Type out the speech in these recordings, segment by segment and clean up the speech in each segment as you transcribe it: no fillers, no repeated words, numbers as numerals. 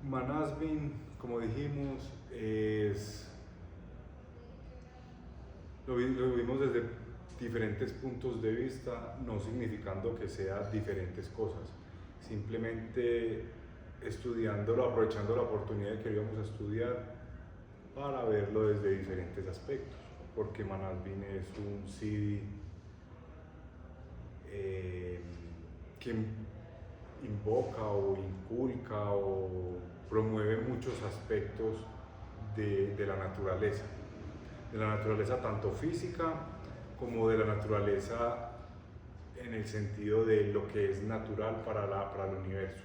Manasbin, como dijimos, lo vimos desde diferentes puntos de vista, no significando que sea diferentes cosas, simplemente estudiándolo, aprovechando la oportunidad que íbamos a estudiar para verlo desde diferentes aspectos, porque Manasbin es un CD que invoca o inculca o promueve muchos aspectos de la naturaleza tanto física como de la naturaleza en el sentido de lo que es natural para el universo.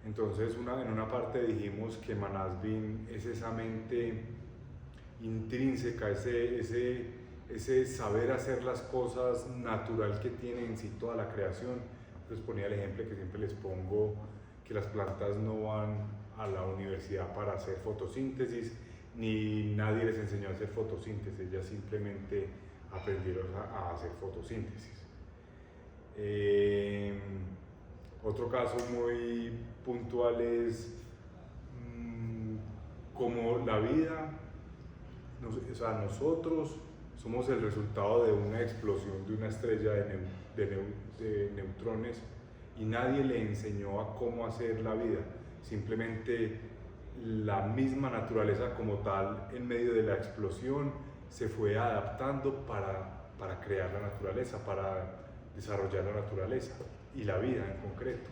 Entonces en una parte dijimos que Manasbin es esa mente intrínseca, ese saber hacer las cosas natural que tiene en sí toda la creación. Les ponía el ejemplo que siempre les pongo, que las plantas no van a la universidad para hacer fotosíntesis, ni nadie les enseñó a hacer fotosíntesis, ellas simplemente aprendieron a hacer fotosíntesis. Otro caso muy puntual es como la vida, o sea, nosotros somos el resultado de una explosión de una estrella de neutrones y nadie le enseñó a cómo hacer la vida, simplemente la misma naturaleza como tal en medio de la explosión se fue adaptando para crear la naturaleza, para desarrollar la naturaleza y la vida en concreto.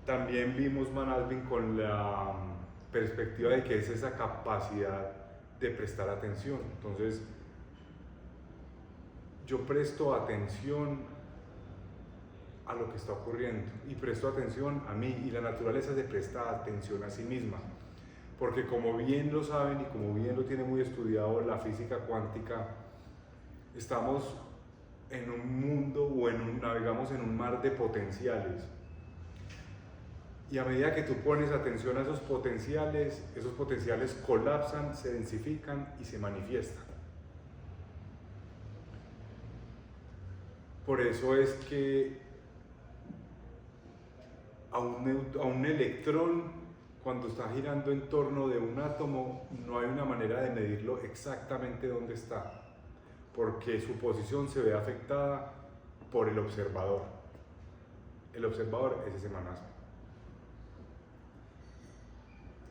También vimos Manasbin con la perspectiva de que es esa capacidad de prestar atención. Entonces, yo presto atención a lo que está ocurriendo y presto atención a mí, y la naturaleza se presta atención a sí misma, porque como bien lo saben y como bien lo tiene muy estudiado la física cuántica, estamos en un mundo o navegamos en un mar de potenciales. Y a medida que tú pones atención a esos potenciales colapsan, se densifican y se manifiestan. Por eso es que a un electrón, cuando está girando en torno de un átomo, no hay una manera de medirlo exactamente dónde está, porque su posición se ve afectada por el observador. El observador es ese Manasbin.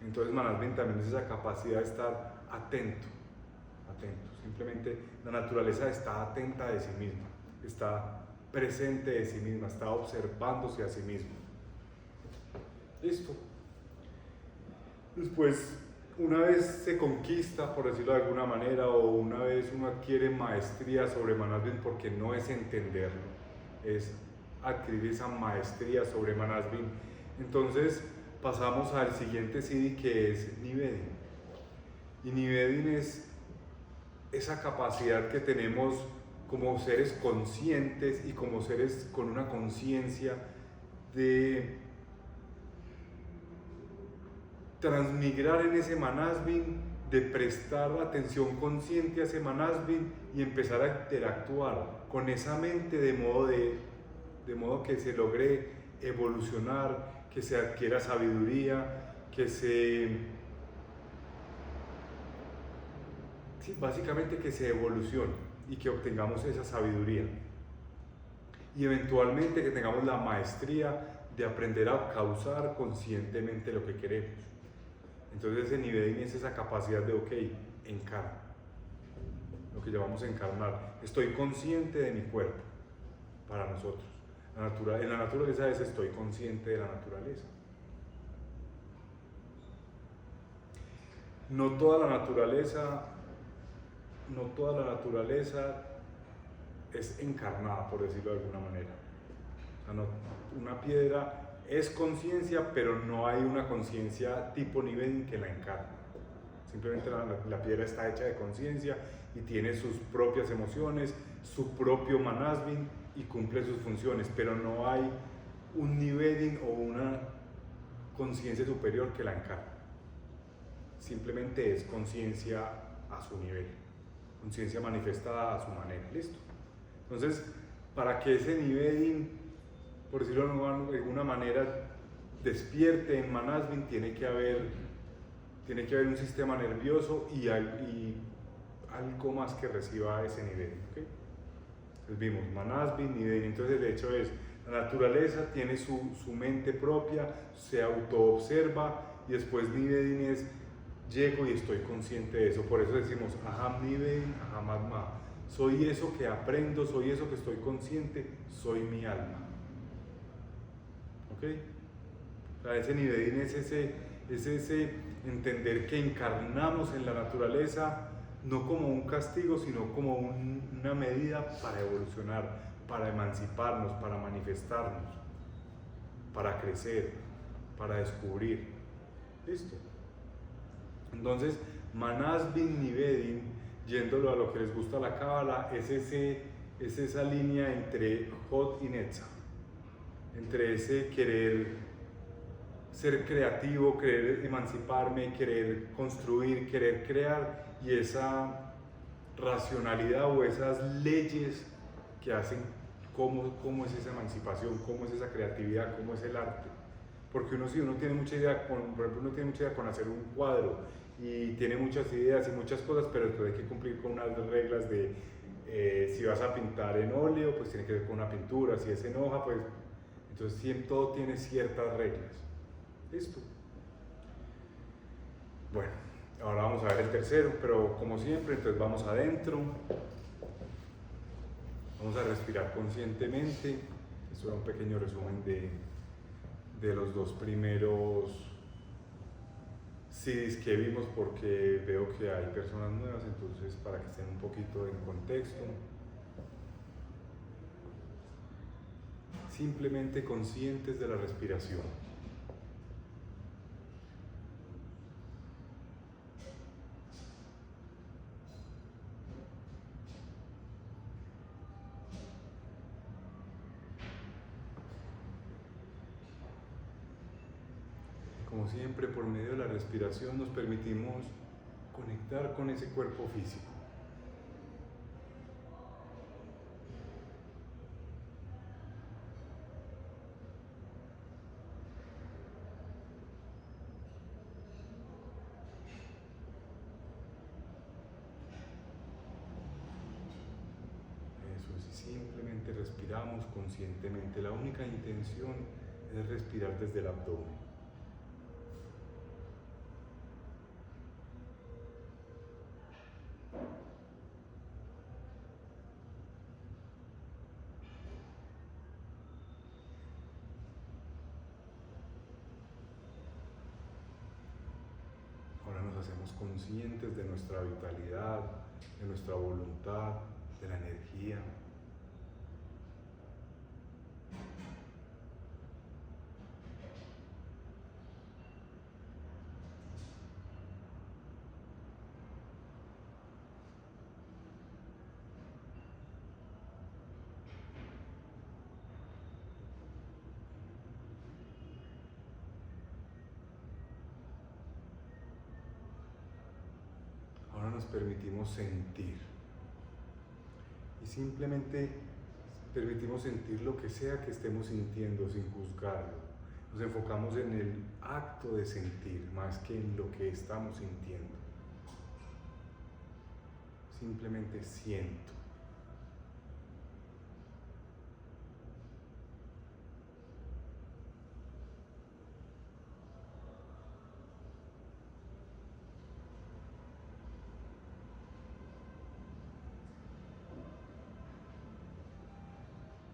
Entonces Manasbin también es esa capacidad de estar atento. Simplemente la naturaleza está atenta de sí misma, está presente de sí misma, está observándose a sí misma. Listo. Después, una vez se conquista, por decirlo de alguna manera, o una vez uno adquiere maestría sobre Manasbin, porque no es entenderlo, es adquirir esa maestría sobre Manasbin, entonces pasamos al siguiente CD, que es Nivedin. Y Nivedin es esa capacidad que tenemos como seres conscientes y como seres con una conciencia de transmigrar en ese Manasbin, de prestar atención consciente a ese Manasbin y empezar a interactuar con esa mente de modo que se logre evolucionar, que se adquiera sabiduría, básicamente que se evolucione y que obtengamos esa sabiduría. Y eventualmente que tengamos la maestría de aprender a causar conscientemente lo que queremos. Entonces ese Nivedin es esa capacidad de, ok, encarno, lo que llamamos encarnar. Estoy consciente de mi cuerpo, para nosotros. En la naturaleza es estoy consciente de la naturaleza. No toda la naturaleza es encarnada, por decirlo de alguna manera. O sea, una piedra es conciencia, pero no hay una conciencia tipo Nivedin que la encarna. Simplemente la piedra está hecha de conciencia y tiene sus propias emociones, su propio Manasbin y cumple sus funciones, pero no hay un Nivedin o una conciencia superior que la encarna. Simplemente es conciencia a su nivel, conciencia manifestada a su manera. Listo. Entonces, para que ese Nivedin, por decirlo de alguna manera, despierte en Manasvin, tiene que haber un sistema nervioso y algo más que reciba ese nivel. ¿Okay? Entonces vimos Manasvin, Nivedin. Entonces de hecho es la naturaleza, tiene su mente propia, se autoobserva, y después Nivedin es llego y estoy consciente de eso. Por eso decimos Aham Nivedin, Aham Atma. Soy eso que aprendo, soy eso que estoy consciente, soy mi alma. ¿Ok? O sea, ese Nivedin es ese entender que encarnamos en la naturaleza no como un castigo, sino como una medida para evolucionar, para emanciparnos, para manifestarnos, para crecer, para descubrir. ¿Listo? Entonces, Manasvin Nivedin, yéndolo a lo que les gusta la cábala, es esa línea entre Hod y Netza, entre ese querer ser creativo, querer emanciparme, querer construir, querer crear, y esa racionalidad o esas leyes que hacen cómo es esa emancipación, cómo es esa creatividad, cómo es el arte. Porque uno tiene mucha idea por ejemplo, uno tiene mucha idea con hacer un cuadro y tiene muchas ideas y muchas cosas, pero después hay que cumplir con unas reglas de si vas a pintar en óleo, pues tiene que ser con una pintura, si es en hoja, pues entonces todo tiene ciertas reglas. ¿Listo? Bueno, ahora vamos a ver el tercero, pero como siempre, entonces vamos adentro, vamos a respirar conscientemente. Esto era un pequeño resumen de los dos primeros CDs que vimos, porque veo que hay personas nuevas, entonces para que estén un poquito en contexto. Simplemente conscientes de la respiración. Como siempre, por medio de la respiración nos permitimos conectar con ese cuerpo físico. Eso es, simplemente respiramos conscientemente. La única intención es respirar desde el abdomen. Ahora nos hacemos conscientes de nuestra vitalidad, de nuestra voluntad, de la energía. Ahora nos permitimos sentir. Y simplemente permitimos sentir lo que sea que estemos sintiendo sin juzgarlo. Nos enfocamos en el acto de sentir más que en lo que estamos sintiendo. Simplemente siento.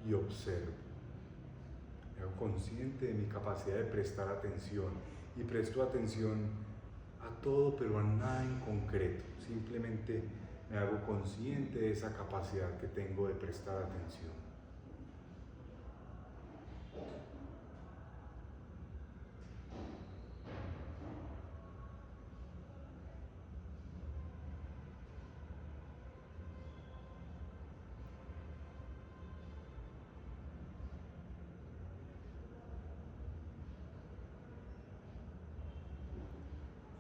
Y observo. Me hago consciente de mi capacidad de prestar atención, y presto atención a todo, pero a nada en concreto. Simplemente me hago consciente de esa capacidad que tengo de prestar atención.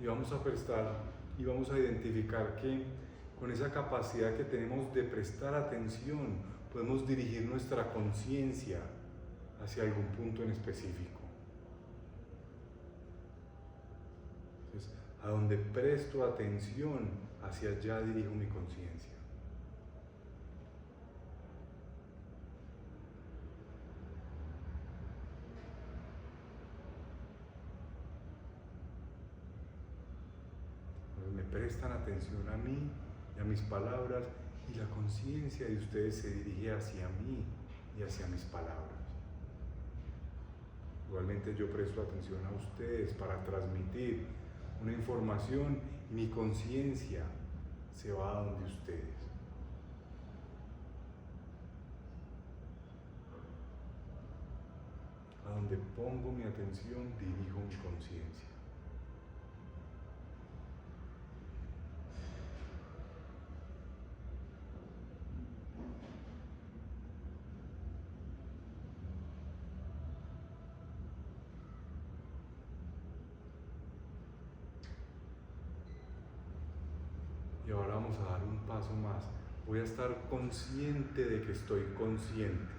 Y vamos a prestar y vamos a identificar que con esa capacidad que tenemos de prestar atención podemos dirigir nuestra conciencia hacia algún punto en específico. A donde presto atención, hacia allá dirijo mi conciencia. Me prestan atención a mí y a mis palabras, y la conciencia de ustedes se dirige hacia mí y hacia mis palabras. Igualmente yo presto atención a ustedes para transmitir una información, y mi conciencia se va a donde ustedes. A donde pongo mi atención, dirijo mi conciencia. Y ahora vamos a dar un paso más. Voy a estar consciente de que estoy consciente.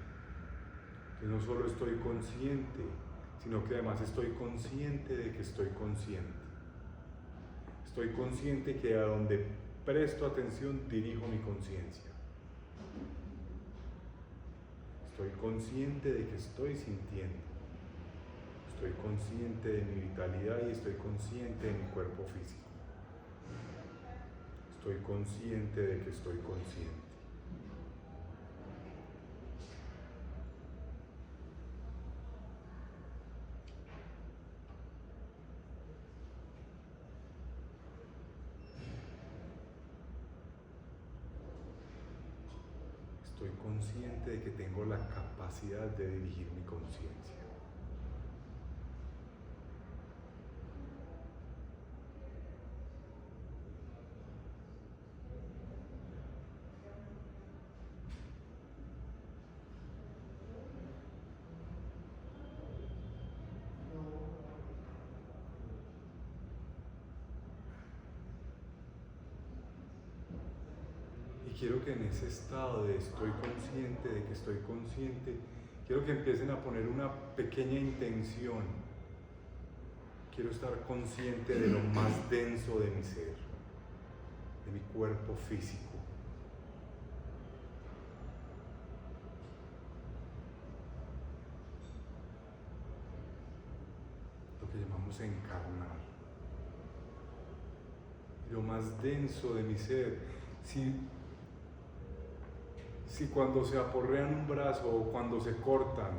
Que no solo estoy consciente, sino que además estoy consciente de que estoy consciente. Estoy consciente que a donde presto atención dirijo mi conciencia. Estoy consciente de que estoy sintiendo. Estoy consciente de mi vitalidad y estoy consciente de mi cuerpo físico. Estoy consciente de que estoy consciente. Estoy consciente de que tengo la capacidad de dirigir mi conciencia. Quiero que en ese estado de estoy consciente, de que estoy consciente, quiero que empiecen a poner una pequeña intención. Quiero estar consciente de lo más denso de mi ser, de mi cuerpo físico. Lo que llamamos encarnar. Lo más denso de mi ser. Si cuando se aporrean un brazo o cuando se cortan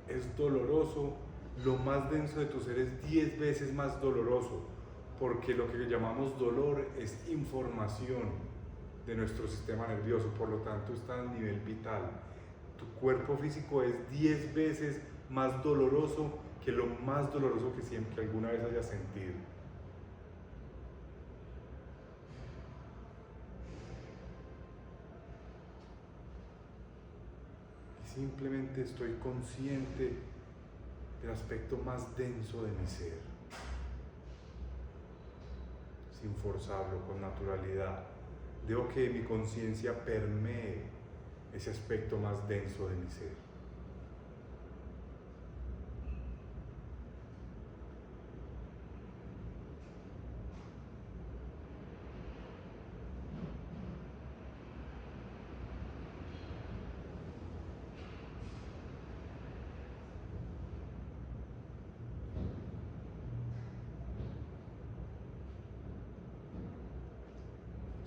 es doloroso, lo más denso de tu ser es 10 veces más doloroso, porque lo que llamamos dolor es información de nuestro sistema nervioso, por lo tanto está a nivel vital. Tu cuerpo físico es 10 veces más doloroso que lo más doloroso que alguna vez hayas sentido. Simplemente estoy consciente del aspecto más denso de mi ser, sin forzarlo, con naturalidad. Dejo que mi conciencia permee ese aspecto más denso de mi ser.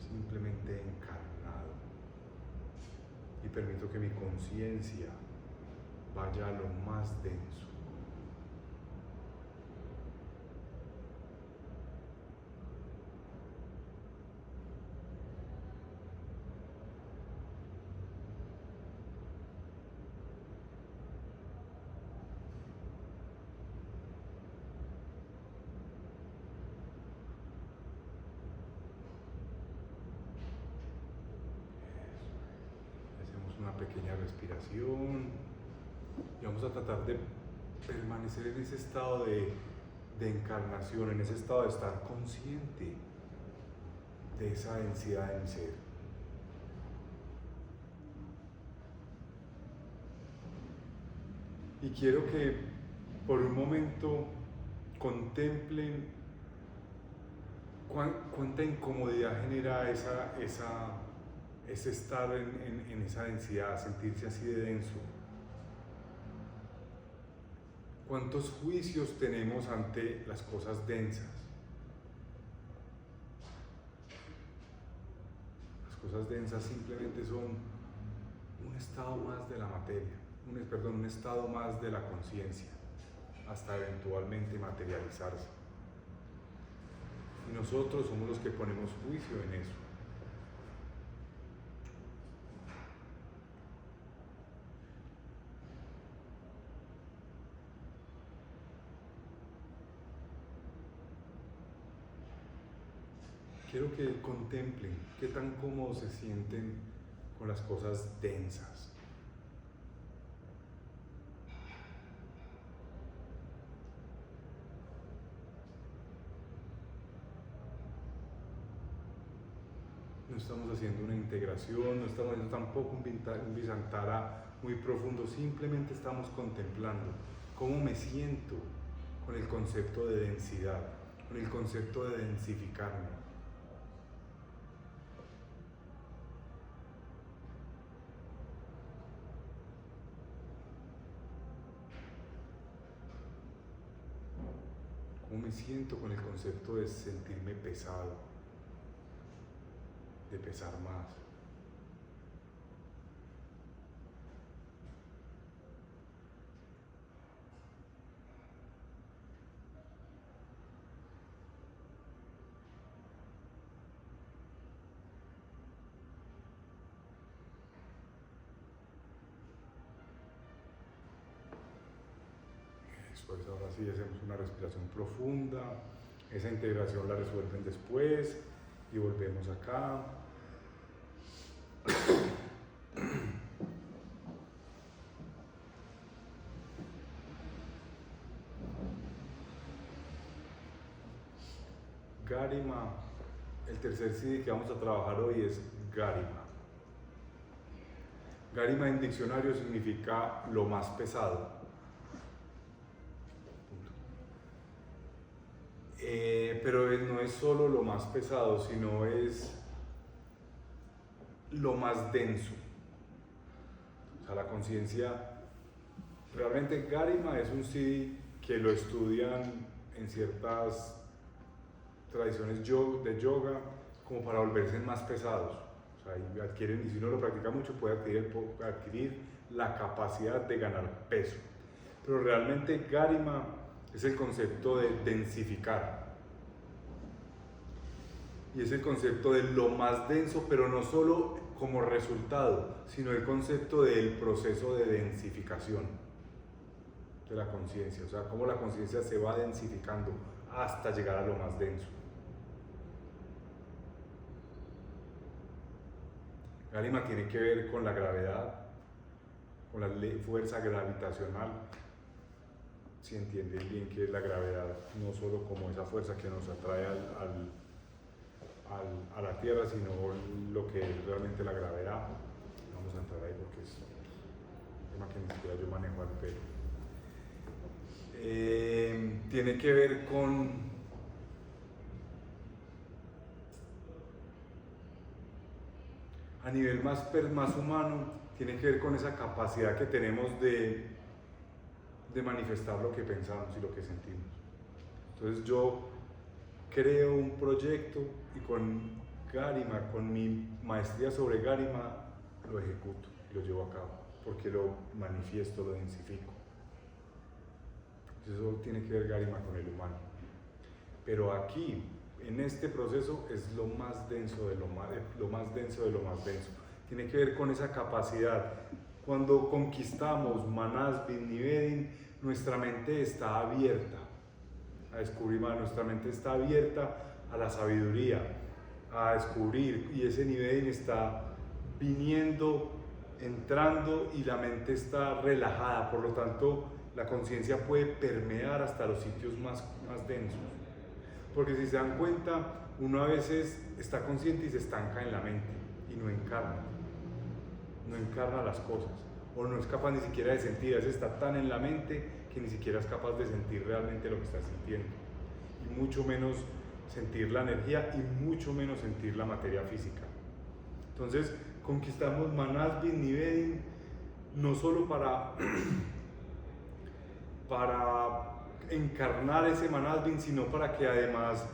Simplemente encarnado, y permito que mi conciencia vaya a lo más denso. Una pequeña respiración y vamos a tratar de permanecer en ese estado de encarnación, en ese estado de estar consciente de esa densidad de mi ser. Y quiero que por un momento contemplen ¿Cuánta incomodidad genera ese estar en esa densidad, sentirse así de denso? ¿Cuántos juicios tenemos ante las cosas densas? Las cosas densas simplemente son un estado más de la materia, un estado más de la conciencia, hasta eventualmente materializarse. Y nosotros somos los que ponemos juicio en eso. Quiero que contemplen qué tan cómodos se sienten con las cosas densas. No estamos haciendo una integración, no estamos haciendo tampoco un Visantara muy profundo, simplemente estamos contemplando cómo me siento con el concepto de densidad, con el concepto de densificarme. ¿Cómo me siento con el concepto de sentirme pesado, de pesar más? Pues ahora sí hacemos una respiración profunda, esa integración la resuelven después y volvemos acá. Garima, el tercer siddhi que vamos a trabajar hoy es Garima. Garima en diccionario significa lo más pesado. Pero no es solo lo más pesado, sino es lo más denso. O sea, la conciencia, realmente Garima es un siddhi que lo estudian en ciertas tradiciones de yoga como para volverse más pesados. O sea, y si uno lo practica mucho puede adquirir la capacidad de ganar peso. Pero realmente Garima es el concepto de densificar. Y es el concepto de lo más denso, pero no solo como resultado, sino el concepto del proceso de densificación de la conciencia. O sea, cómo la conciencia se va densificando hasta llegar a lo más denso. Garima tiene que ver con la gravedad, con la fuerza gravitacional. Si entienden bien qué es la gravedad, no solo como esa fuerza que nos atrae a la Tierra, sino lo que es realmente la gravedad. Vamos a entrar ahí porque es un tema que ni siquiera yo manejo al pelo. Tiene que ver con a nivel más humano, tiene que ver con esa capacidad que tenemos de manifestar lo que pensamos y lo que sentimos. Entonces yo creo un proyecto y con Garima, con mi maestría sobre Garima, lo ejecuto, lo llevo a cabo, porque lo manifiesto, lo densifico. Entonces eso tiene que ver Garima con el humano. Pero aquí, en este proceso, es lo más denso de lo más denso de lo más denso. Tiene que ver con esa capacidad. Cuando conquistamos Manas Nivedin, nuestra mente está abierta a descubrir más, nuestra mente está abierta a la sabiduría, a descubrir, y ese Nivedin está viniendo, entrando, y la mente está relajada, por lo tanto la conciencia puede permear hasta los sitios más densos. Porque si se dan cuenta, uno a veces está consciente y se estanca en la mente y no encarna las cosas, o no es capaz ni siquiera de sentir, a veces está tan en la mente que ni siquiera es capaz de sentir realmente lo que está sintiendo, y mucho menos sentir la energía y mucho menos sentir la materia física. Entonces conquistamos Manasvin Nivedin no solo para encarnar ese Manasvin, sino para que además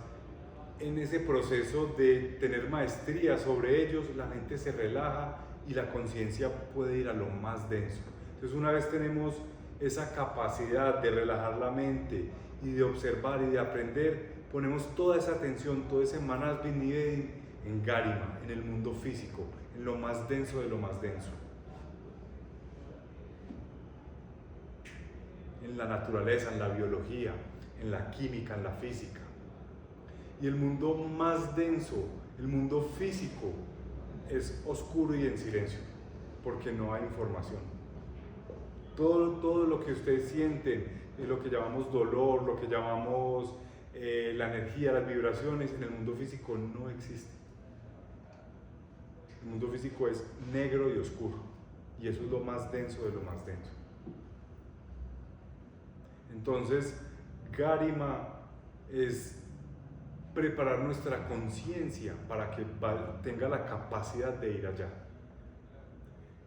en ese proceso de tener maestría sobre ellos, la mente se relaja y la conciencia puede ir a lo más denso. Entonces una vez tenemos esa capacidad de relajar la mente y de observar y de aprender, ponemos toda esa atención, todo ese Manasvin Nivedin en Garima, en el mundo físico, en lo más denso de lo más denso. En la naturaleza, en la biología, en la química, en la física. Y el mundo más denso, el mundo físico, es oscuro y en silencio, porque no hay información. Todo lo que ustedes sienten, lo que llamamos dolor, lo que llamamos la energía, las vibraciones, en el mundo físico no existe. El mundo físico es negro y oscuro, y eso es lo más denso de lo más denso. Entonces, Garima es preparar nuestra conciencia para que tenga la capacidad de ir allá.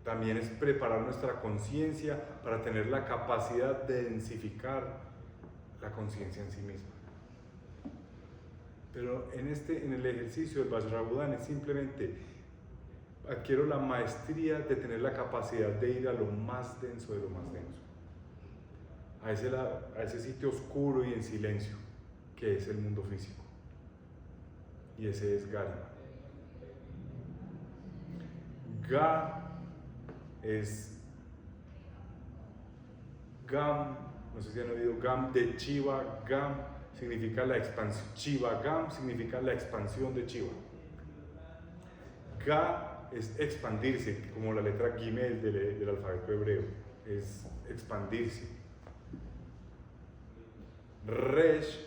También es preparar nuestra conciencia para tener la capacidad de densificar la conciencia en sí misma. Pero en el ejercicio del Vajrayana es simplemente adquiero la maestría de tener la capacidad de ir a lo más denso de lo más denso. A ese sitio oscuro y en silencio que es el mundo físico. Y ese es Garima. Ga es Gam, no sé si han oído Gam de Chiva. Gam significa la expansión. Chiva Gam significa la expansión de Chiva. Ga es expandirse, como la letra Gimel del alfabeto hebreo, es expandirse. Resh,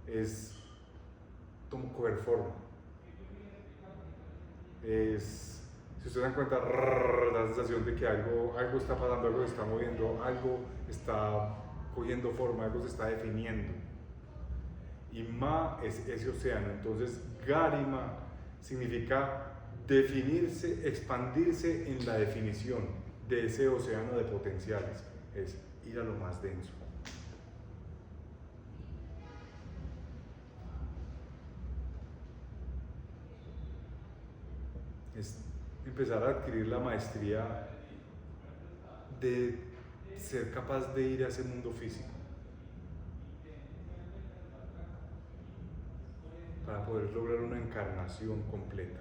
es como coger forma. Si ustedes dan cuenta, la sensación de que algo está pasando, algo se está moviendo, algo está cogiendo forma, algo se está definiendo. Y Ma es ese océano. Entonces, Garima significa definirse, expandirse en la definición de ese océano de potenciales. Es ir a lo más denso. Es empezar a adquirir la maestría de ser capaz de ir a ese mundo físico para poder lograr una encarnación completa,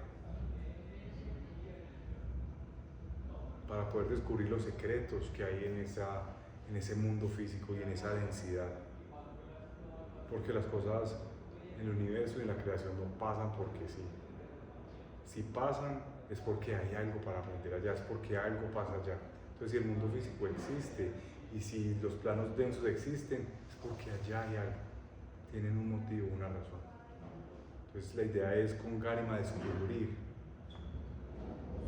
para poder descubrir los secretos que hay en ese mundo físico y en esa densidad, porque las cosas en el universo y en la creación no pasan porque sí. Si pasan es porque hay algo para aprender allá, es porque algo pasa allá. Entonces si el mundo físico existe y si los planos densos existen, es porque allá hay algo, tienen un motivo, una razón. Entonces la idea es con Garima descubrir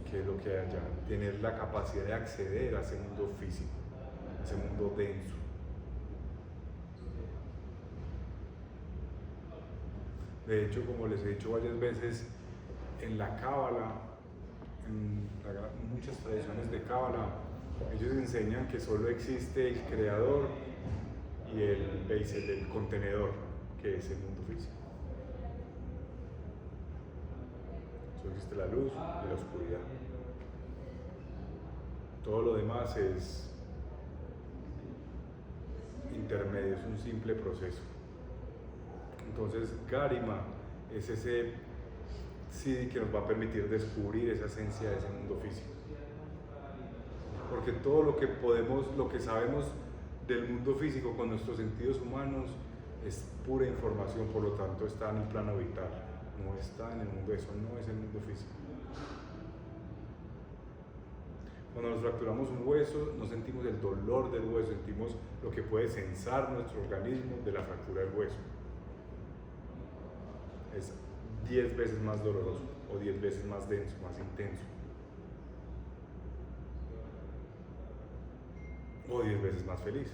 qué es lo que hay allá, tener la capacidad de acceder a ese mundo físico, a ese mundo denso. De hecho, como les he dicho varias veces, en la Cábala, en muchas tradiciones de Cábala, ellos enseñan que solo existe el creador y el contenedor, que es el mundo físico. Solo existe la luz y la oscuridad. Todo lo demás es intermedio, es un simple proceso. Entonces, Garima es ese sí que nos va a permitir descubrir esa esencia de ese mundo físico. Porque todo lo que sabemos del mundo físico con nuestros sentidos humanos es pura información, por lo tanto está en el plano vital, no está en el mundo, eso no es el mundo físico. Cuando nos fracturamos un hueso, no sentimos el dolor del hueso, sentimos lo que puede sensar nuestro organismo de la fractura del hueso. Es 10 veces más doloroso o 10 veces más denso, más intenso. O 10 veces más feliz.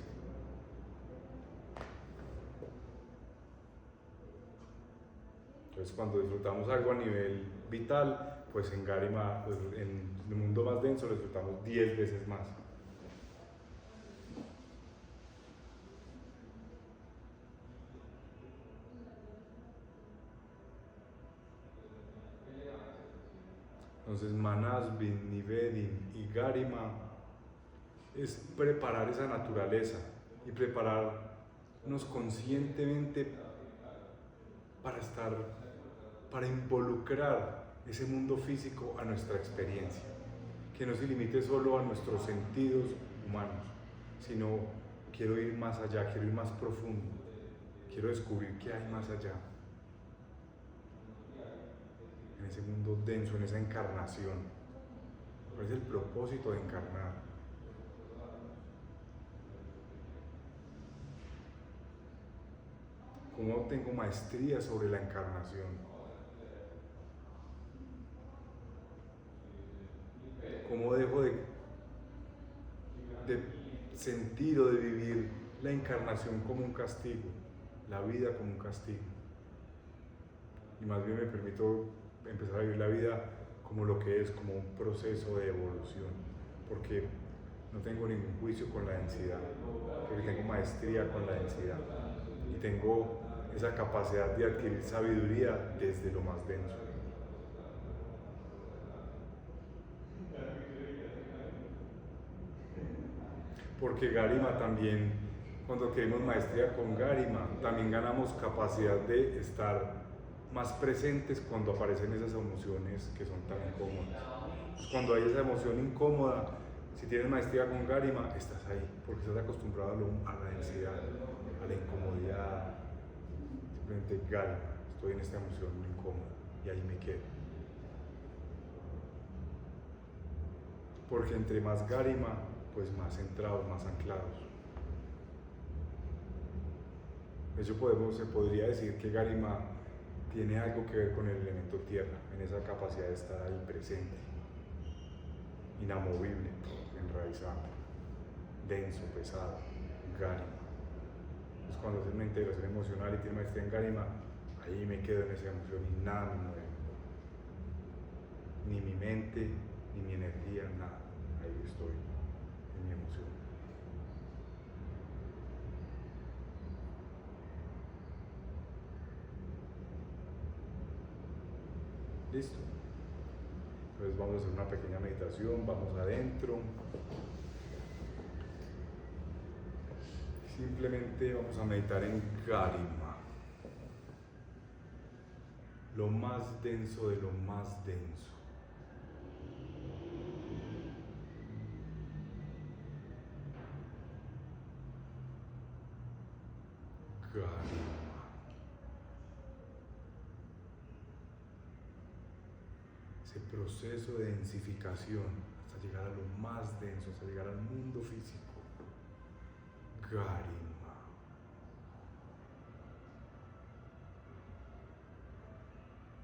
Entonces cuando disfrutamos algo a nivel vital, pues en Garima, pues en el mundo más denso, lo disfrutamos 10 veces más. Entonces Manasvin, Nivedin y Garima es preparar esa naturaleza y prepararnos conscientemente para involucrar ese mundo físico a nuestra experiencia, que no se limite solo a nuestros sentidos humanos, sino quiero ir más allá, quiero ir más profundo, quiero descubrir qué hay más allá, en ese mundo denso, en esa encarnación. ¿Cuál es el propósito de encarnar? ¿Cómo tengo maestría sobre la encarnación? ¿Cómo dejo de sentir o de vivir la encarnación como un castigo, la vida como un castigo? Y más bien me permito empezar a vivir la vida como lo que es, como un proceso de evolución, porque no tengo ningún juicio con la densidad, porque tengo maestría con la densidad y tengo esa capacidad de adquirir sabiduría desde lo más denso. Porque Garima también, cuando adquirimos maestría con Garima, también ganamos capacidad de estar más presentes cuando aparecen esas emociones que son tan incómodas. Pues cuando hay esa emoción incómoda, si tienes maestría con Garima, estás ahí, porque estás acostumbrado a la densidad, a la incomodidad. Simplemente Garima, estoy en esta emoción incómoda y ahí me quedo. Porque entre más Garima, pues más centrados, más anclados. Eso se podría decir que Garima tiene algo que ver con el elemento tierra, en esa capacidad de estar ahí presente, inamovible, enraizado, denso, pesado, Garima. Entonces cuando haces una integración emocional y tiene maestría en Garima, ahí me quedo en esa emoción y nada me mueve. Ni mi mente, ni mi energía, nada. Ahí estoy, en mi emoción. Listo. Entonces vamos a hacer una pequeña meditación, vamos adentro. Simplemente vamos a meditar en Garima, lo más denso de lo más denso. Garima. Ese proceso de densificación hasta llegar a lo más denso, hasta llegar al mundo físico. Garima.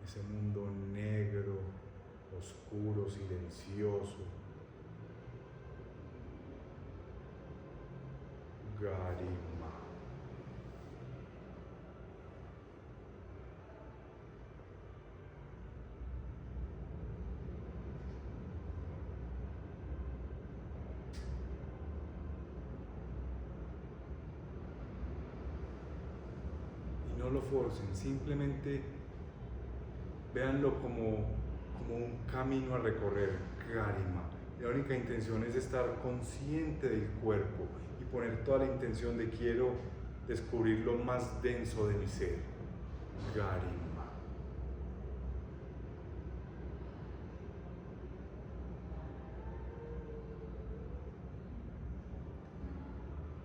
Ese mundo negro, oscuro, silencioso. Garima. Y no lo forcen, simplemente véanlo como un camino a recorrer, Garima. La única intención es estar consciente del cuerpo y poner toda la intención de quiero descubrir lo más denso de mi ser, Garima.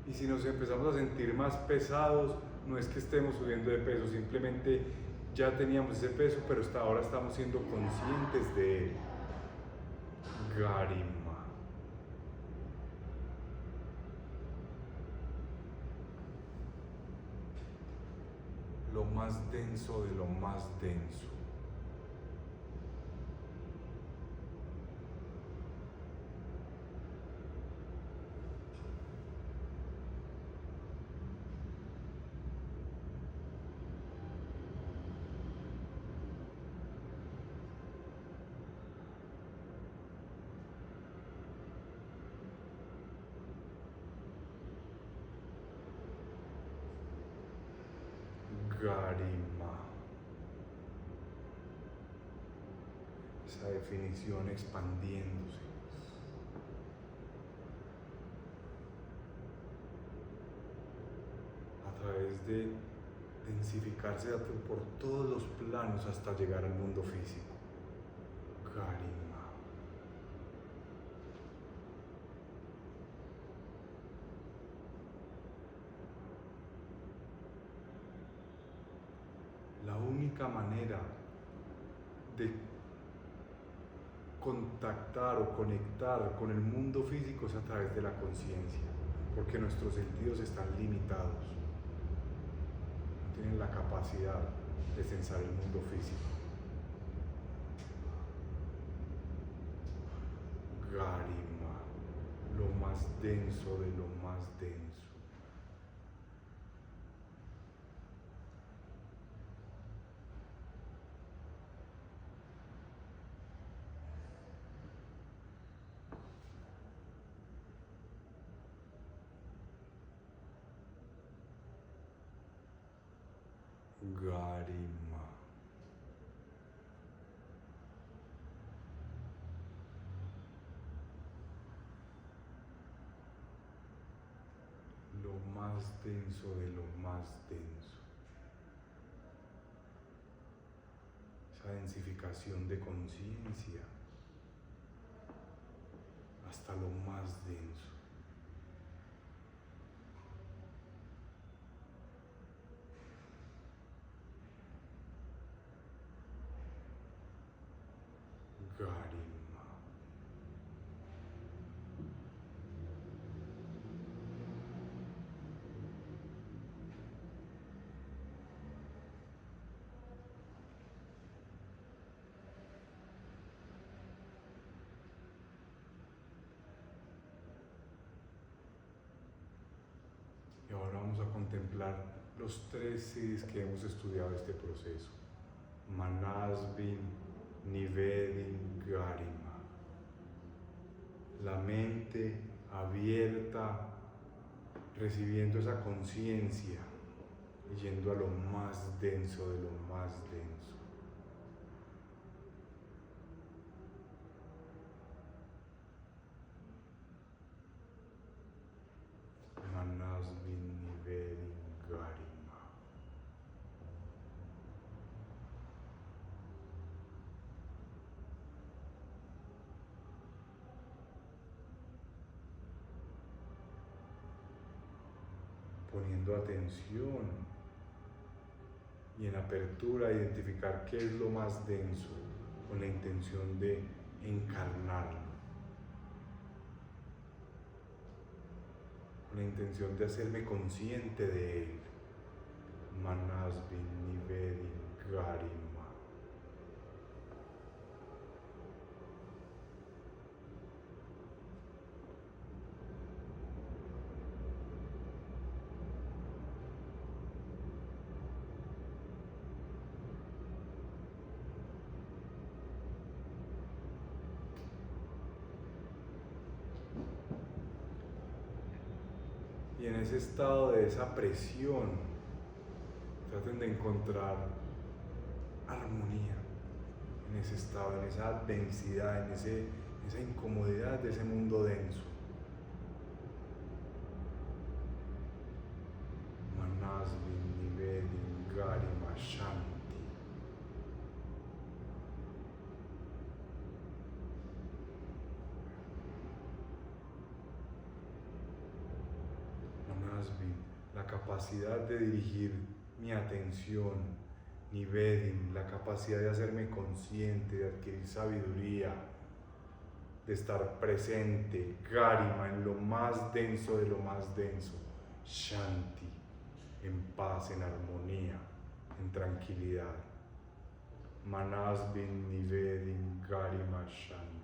Y si nos empezamos a sentir más pesados, no es que estemos subiendo de peso, simplemente ya teníamos ese peso, pero hasta ahora estamos siendo conscientes de él. Garima. Lo más denso de lo más denso. Garima. Esa definición expandiéndose. A través de densificarse por todos los planos hasta llegar al mundo físico. Garima. La única manera de contactar o conectar con el mundo físico es a través de la conciencia, porque nuestros sentidos están limitados, no tienen la capacidad de sensar el mundo físico. Garima, lo más denso de lo más denso. Garima. Lo más denso de lo más denso. Esa densificación de conciencia hasta lo más denso. Garima. Y ahora vamos a contemplar los 3 siddhis que hemos estudiado este proceso. Manasvin, Nivedin, Garima. La mente abierta, recibiendo esa conciencia y yendo a lo más denso de lo más denso. Manasvin, Nivedin, Garima. Poniendo atención y en apertura a identificar qué es lo más denso con la intención de encarnarlo, con la intención de hacerme consciente de él. Manasvin, Nivedin, Garima. Y en ese estado de esa presión, traten de encontrar armonía en ese estado, en esa densidad, en esa incomodidad de ese mundo denso. Manasvin, Nivedin, Garima, Shanti. Manasvin, la capacidad de dirigir mi atención. Nivedin, la capacidad de hacerme consciente, de adquirir sabiduría, de estar presente. Garima, en lo más denso de lo más denso. Shanti, en paz, en armonía, en tranquilidad. Manasvin, Nivedin, Garima, Shanti.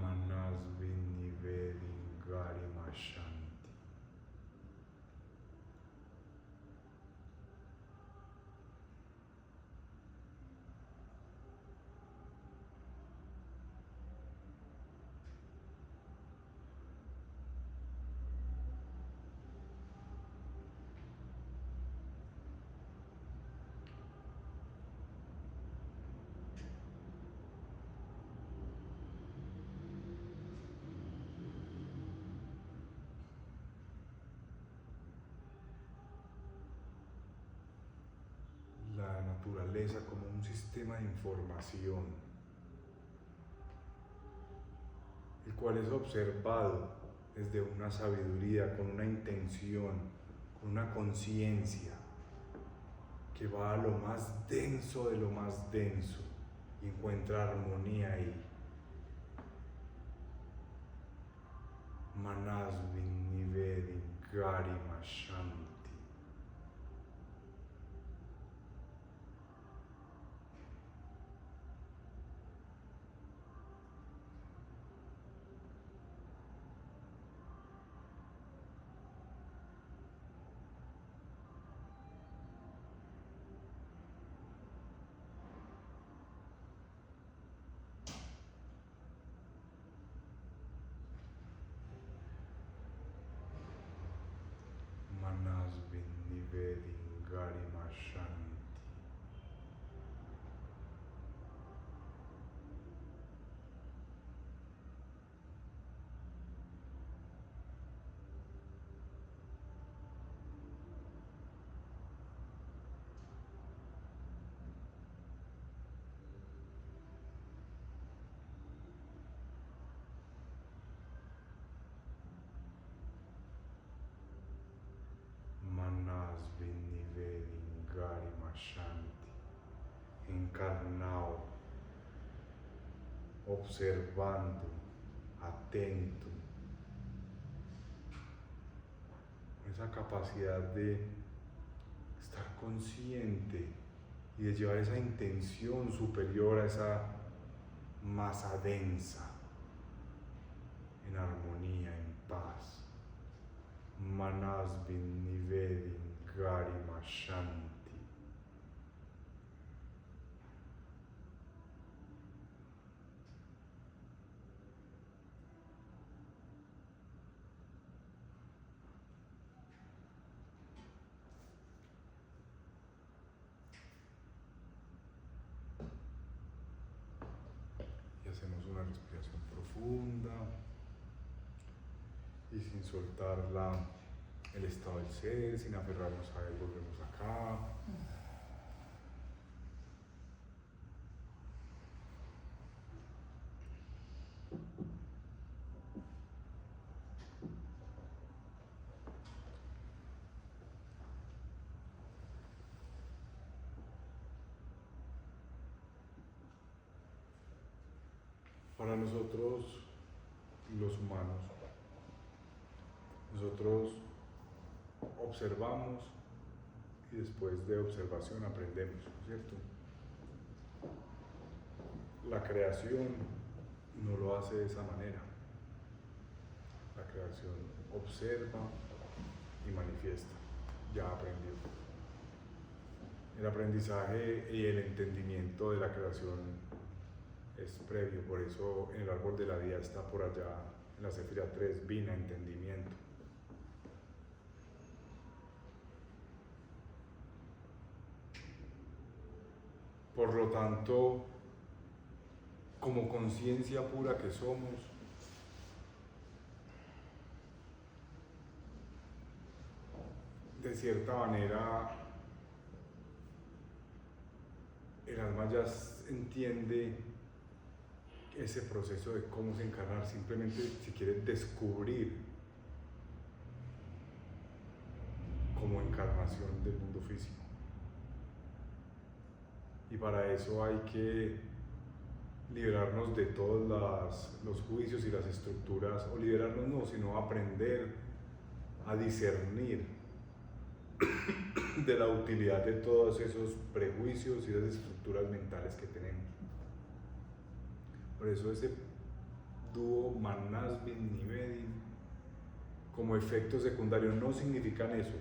Manasvin, Nivedin, Garima, Shanti. naturaleza como un sistema de información, el cual es observado desde una sabiduría, con una intención, con una conciencia que va a lo más denso de lo más denso y encuentra armonía ahí. Manasvin Nivedin Garima Shanti. Manasvin Nivedin Garima Shanti. Manasvin Nivedin Garima Shanti. Encarnado, observando, atento, esa capacidad de estar consciente y de llevar esa intención superior a esa masa densa, en armonía, en paz. Manasvin Nivedin Garima Shanti. Y hacemos una respiración profunda y sin soltar el estado del ser, sin aferrarnos a él, volvemos acá. Para nosotros, los humanos, nosotros observamos y después de observación aprendemos, ¿cierto? La creación no lo hace de esa manera. La creación observa y manifiesta, ya aprendió. El aprendizaje y el entendimiento de la creación es previo, por eso en el árbol de la vida está por allá, en la Sefira 3, Vina, entendimiento. Por lo tanto, como conciencia pura que somos, de cierta manera, el alma ya entiende ese proceso de cómo se encarnar, simplemente si quiere descubrir como encarnación del mundo físico. Y para eso hay que liberarnos de todos los juicios y las estructuras, o liberarnos no, sino aprender a discernir de la utilidad de todos esos prejuicios y esas estructuras mentales que tenemos. Por eso ese dúo Manasvin Nivedin como efecto secundario no significan eso,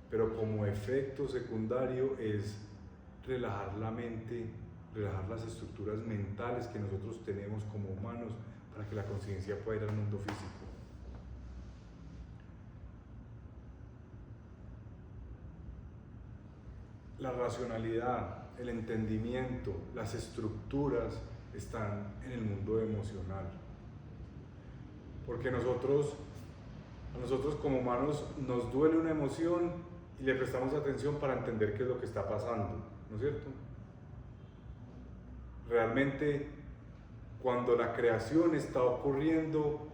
pero como efecto secundario es relajar la mente, relajar las estructuras mentales que nosotros tenemos como humanos para que la conciencia pueda ir al mundo físico. La racionalidad, el entendimiento, las estructuras están en el mundo emocional. Porque a nosotros como humanos nos duele una emoción y le prestamos atención para entender qué es lo que está pasando. ¿no es cierto? Realmente, cuando la creación está ocurriendo,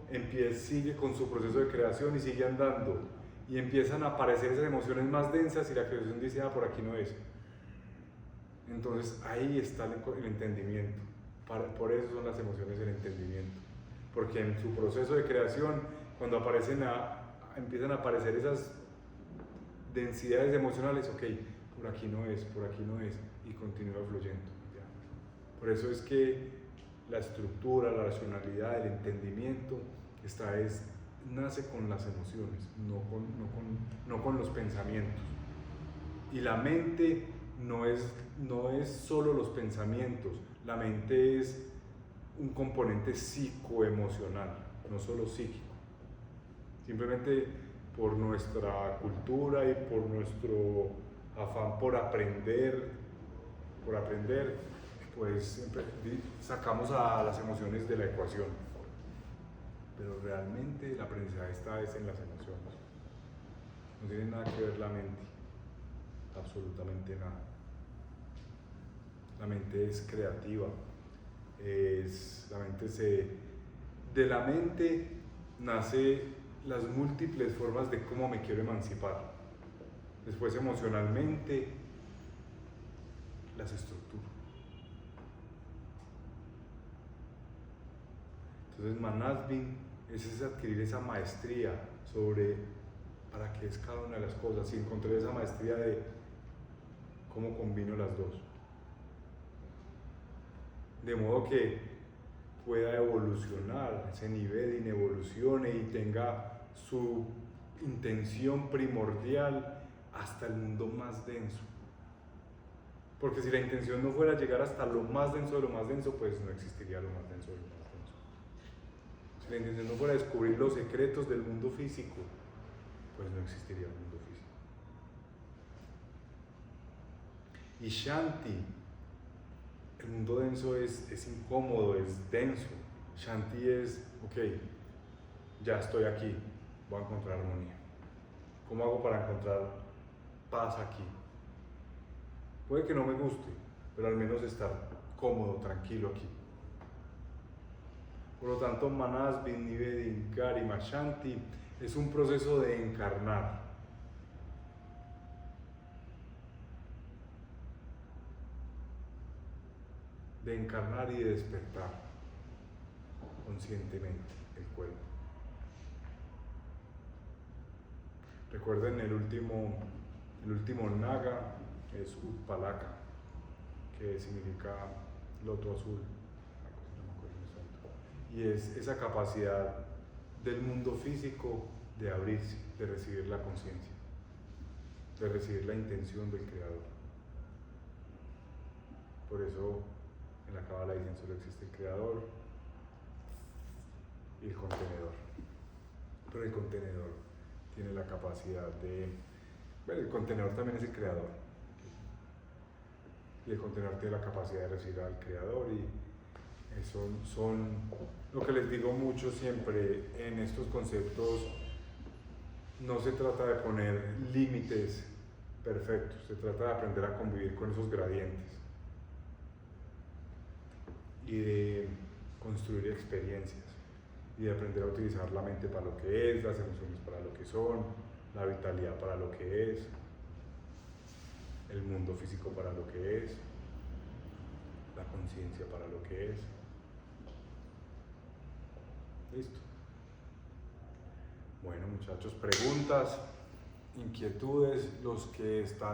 sigue con su proceso de creación y sigue andando, y empiezan a aparecer esas emociones más densas y la creación dice, ah, por aquí no es. Entonces ahí está el entendimiento. Por eso son las emociones el entendimiento. Porque en su proceso de creación, cuando empiezan a aparecer esas densidades emocionales, ok, por aquí no es, y continúa fluyendo. ¿Ya? Por eso es que la estructura, la racionalidad, el entendimiento, nace con las emociones, no con los pensamientos. Y la mente no es solo los pensamientos, la mente es un componente psicoemocional, no solo psíquico. Simplemente por nuestra cultura y por nuestro afán por aprender, pues siempre sacamos a las emociones de la ecuación. Pero realmente el aprendizaje está en las emociones. No tiene nada que ver la mente, absolutamente nada. La mente es creativa. De la mente nace las múltiples formas de cómo me quiero emancipar. Después emocionalmente las estructuro. Entonces Manasbin es adquirir esa maestría sobre para qué es cada una de las cosas y encontrar esa maestría de cómo combino las dos. De modo que pueda evolucionar, ese nivel evolucione y tenga su intención primordial hasta el mundo más denso. Porque si la intención no fuera llegar hasta lo más denso de lo más denso, pues no existiría lo más denso de lo más denso. Si la intención no fuera descubrir los secretos del mundo físico, pues no existiría el mundo físico. Y Shanti, el mundo denso es incómodo, es denso. Shanti es, ok, ya estoy aquí, voy a encontrar armonía. ¿Cómo hago para encontrar paz aquí? Puede que no me guste, pero al menos estar cómodo, tranquilo aquí. Por lo tanto, Manasbin, Nivedin, Garima, Shanti es un proceso de encarnar. De encarnar y de despertar conscientemente el cuerpo. Recuerden el último naga es Utpalaka, que significa loto azul, y es esa capacidad del mundo físico de abrirse, de recibir la conciencia, de recibir la intención del creador. Por eso en la Cábala dicen solo existe el creador y el contenedor, pero el contenedor tiene la capacidad el contenedor también es el creador, y el contenedor tiene la capacidad de recibir al creador, y eso son lo que les digo mucho siempre en estos conceptos. No se trata de poner límites perfectos, se trata de aprender a convivir con esos gradientes y de construir experiencias y de aprender a utilizar la mente para lo que es, las emociones para lo que son, la vitalidad para lo que es, el mundo físico para lo que es, la conciencia para lo que es. Listo. Bueno, muchachos, preguntas, inquietudes, los que están